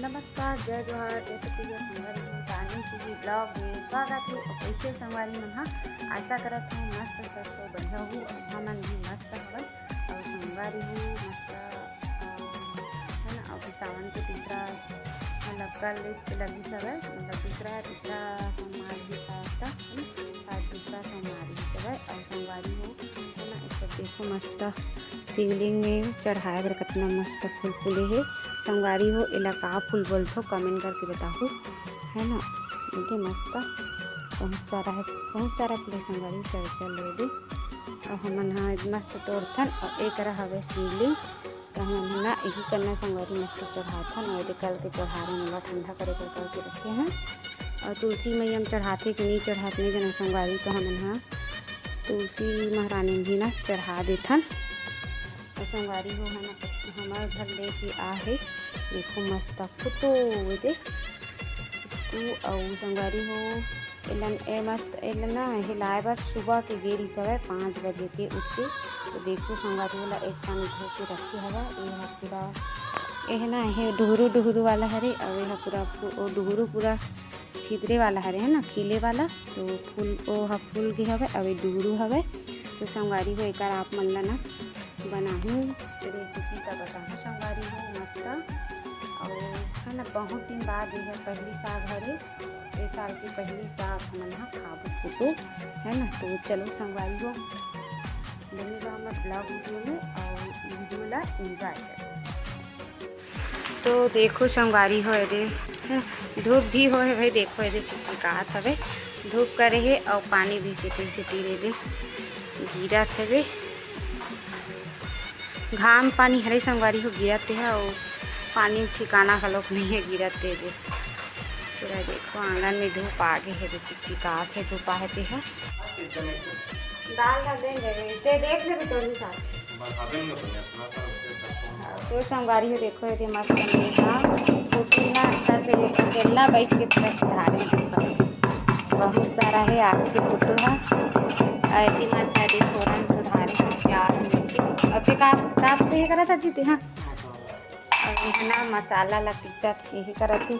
नमस्कार, जय जोहार, जैसे कि संगवारी मन तानी सी ब्लॉग में स्वागत है। और कैसे संगवारी मन हाँ आशा करत हूँ मस्त सबसे बढ़िया हूँ। हमन भी मस्त हवन और संगवारी हूँ मस्त है ना। अभी सावन के तीसरा मतलब कल लगी सब है, मतलब तीसरा सोमवार भी था, दूसरा सोमवार भी सब है और संगवारी हूँ है ना। इस देखो मस्त शिवलिंग में चढ़ाए बर कितना मस्त फूल फूले है। संगवारी हो एला का फूल बोलथो कमेंट करके बताओ है ना। दे मस्त बहुत सारा फूल संगवारी चल ले दे और हमन हाँ मस्त तोड़थन और एक हवे शिवलिंग तो हमन ना यही करना संगवारी मस्त चढ़ाथन और कल के चढ़ाने में ठंडा करे करके रखे हैं। और तुलसी मैया हम चढ़ाते कि नहीं चढ़ाते नहीं जना संगवारी तो हमन हाँ तुलसी महारानी भी ना चढ़ा देथन। और संगवारी हो है ना हमारे घर लेके आ है देखो मस्त फोटो दे और संगवारी हो एलन ए मस्त एलन ना हिलाए बार सुबह के गेरी सब 5 बजे के उठ के तो देखो संगवारी वाला एक पानी धो के रखे हवा यह पूरा यह ना है डुहरू वाला हरे और यह पूरा डुहरू पूरा छिदरे वाला हरे है ना खिले वाला तो फूल वो फूल के हवे और डुहरू हवे। तो संगवारी हो एक आप मन ला ना बनाऊँ रेसिपी का बताऊँ संगवारी हो मस्त और है ना। बहुत दिन बाद यह पहली साग हरे ये साल की पहली साग हमन हाँ खाबो फोटो है ना। तो चलो संगवारी हो बनेगा हमारे ब्लॉग वीडियो में और वीडियो ला एंजॉय करें। तो देखो संगवारी हो दे धूप भी हो है भाई देखो ये चिपचिकात हवे धूप करे है और पानी भी सिटी रे दे गिरा थे घाम पानी हरे संगवारी हो गिरते है और पानी ठिकाना खलोक नहीं है गिरते दे पूरा देखो आंगन में धूप आगे है तो चिपचिकात है धूप आते है दाल डाल देंगे ते देख ले तो भी साथ तो संगवारी हो देखो ये मस्त फोटो ना अच्छा से केला बैठ के पूरा सुधारे बहुत सारा है आज के फोटो है ऐसी मस्त है देखो रंग सुधारे प्याज मिर्ची और काप पे करा था जीते हाँ और इतना मसाला ला पीसत यही करा थे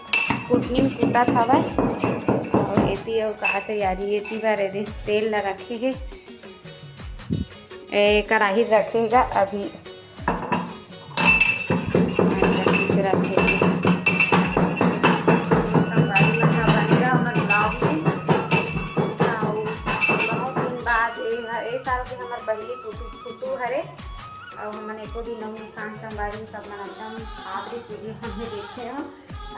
कुटनी में कूटा था और एती और कहा तैयारी एती बार दे तेल ला रखे है कढ़ाई रखेगा अभी साल के हमारे पहली फोटो हरे और हमने एको दिन नहीं खा संगवारी सब मन एकदम आखिरी वीडियो हमने देखे हो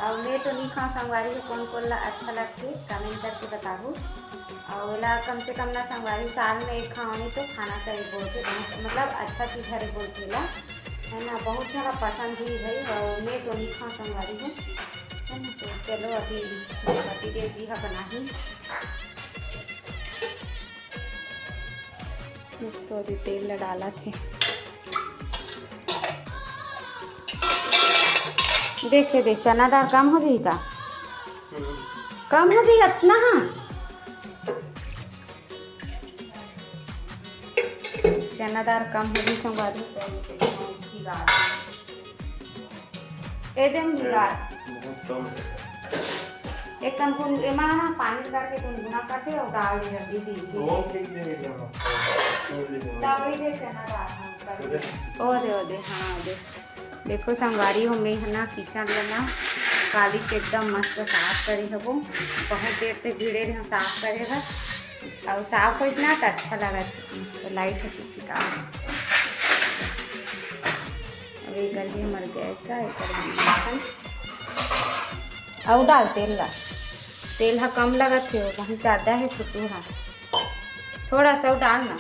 और मैं तो नहीं खा संगवारी कौन कौन ला अच्छा लगती कमेंट करके बताओ और ला कम से कम ना संगवारी साल में एक खाओ तो खाना चाहिए बोल के मतलब अच्छा चीज़ हरे बोल के ला है ना। बहुत ज़्यादा पसंद हुई भाई और मैं तो नहीं खा संगवारी हूँ है ना। तो चलो अभी पति देव जी का बना ही तो अभी तेल डाला थे देखे दे चना दाल कम हो जाएगा कम हो जाएगा इतना चना दाल कम हो गई संगवारी एकदम एक कम एमा पानी करके गुनगुना करके और डाल दे दीदी चना दाल ओ दे हाँ दे देखो संगवारी हो मैं है ना किचन लेना काली से एकदम मस्त साफ करी हबो बहुत देर तक भिड़े रहे साफ करेगा और साफ हो ना तो अच्छा लगा मस्त लाइट है चिपचिका अभी कर दिए मर गया ऐसा और डाल तेल हाँ कम लगत थे बहुत ज़्यादा है फोटो हाँ थोड़ा सा डालना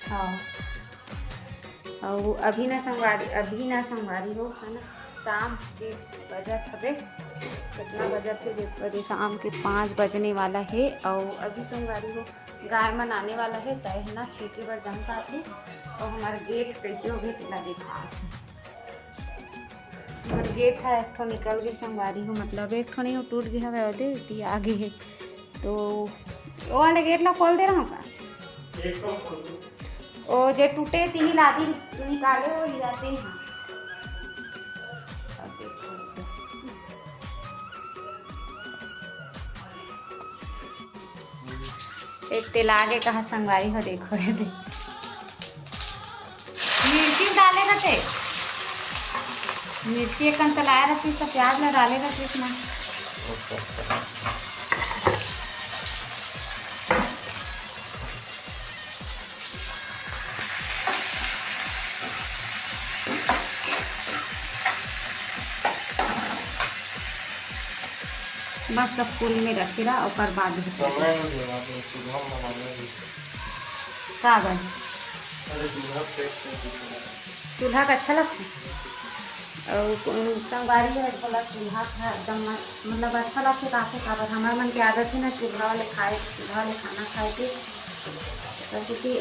हाँ और अभी ना संगवारी हो है ना शाम के बजट हवे कितना बजट है देखो शाम के 5 बजने वाला है और अभी संगवारी हो गाय मन आने वाला है तय है ना छेके बार जम पाते और हमारा गेट कैसे हो गए तेला देखा हमारा गेट है एक ठो निकल गई संगवारी हो मतलब एक ठो नहीं टूट गया है दे आगे है तो वो वाले गेट ला खोल दे रहा हूँ का ओ जे टूटे ती लादी निकाले वो ले जाते हैं। एक तेल आगे कहाँ संगवारी हो, देखो ये देख मिर्ची डाले रहते, मिर्ची एक तलाया रहती तो प्याज ला डाले रहते इसमें। मस्त फूल में रखे रहा और बाद कागज चूल्हा का अच्छा लगता है और संगवारी है बोला चूल्हा था एकदम मतलब अच्छा लगता काफ़ी काबर हमारे मन की आदत है ना चूल्हा वाले खाए, चूल्हा वाले खाना खाए थे क्योंकि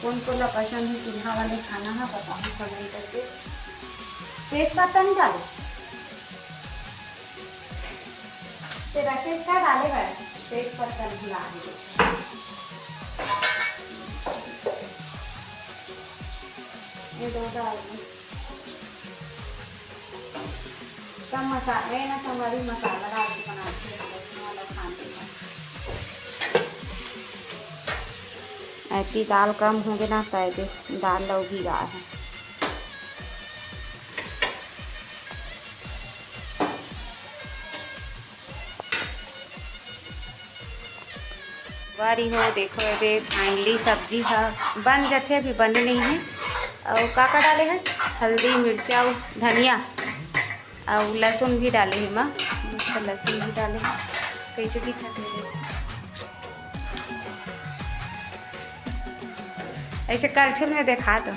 कौन कौन पसंद है चूल्हा वाले खाना है बताओ कमेंट करके। तेज पत्ता नहीं डाले, तेरा तेज क्या डालेगा, तेज पत्ता नहीं डालेंगे। ये दो डाल सब मसाले ना हमारी मसाला डाल के बनाते हैं वाला खाने का। ऐसी दाल कम होंगे ना तो दाल लो भी रहा है। बारी हो देखो ये फाइनली सब्जी है बन जाते, अभी बन नहीं है। और काका डाले हैं हल्दी मिर्चा धनिया और लहसुन भी डाले हैं माँ, लहसुन भी डाले हैं। कैसे दिखाते हैं ऐसे कलछुल में देखा दो।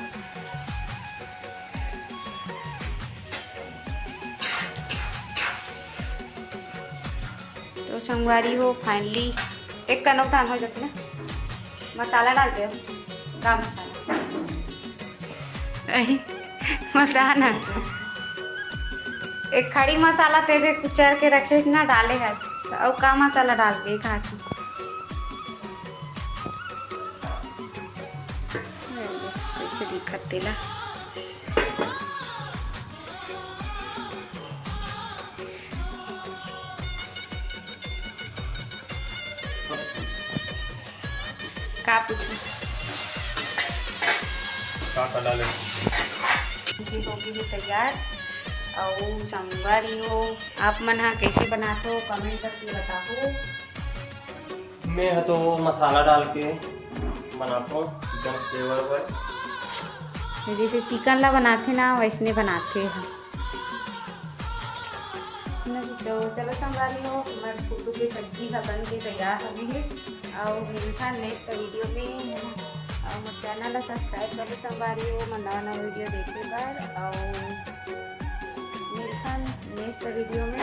तो संगवारी हो फाइनली एक कनौतान हो जाते ना, मसाला डालते हो का मसाला मसाला एक खड़ी मसाला तेरे कुचर के रखे ना डाले है तो और का मसाला डाल के खा के कैसे दिखत तेला। का पूछो होगी भी तैयार और संगवारी हो आप मन हाँ कैसे बनाते हो कमेंट करके बताओ। मैं तो मसाला डाल के बनाता हूँ चिकन फ्लेवर, जैसे चिकन ला बनाते ना वैसने बनाते हैं। तो चलो संगवारी हो हमारे फुट्टू की सब्जी का बन के तैयार होगी है और मिलता नेक्स्ट वीडियो में। और मेरे चैनल सब्सक्राइब करो संगवारी हो मैं नवा वीडियो देखे बार और मिलता नेक्स्ट वीडियो में।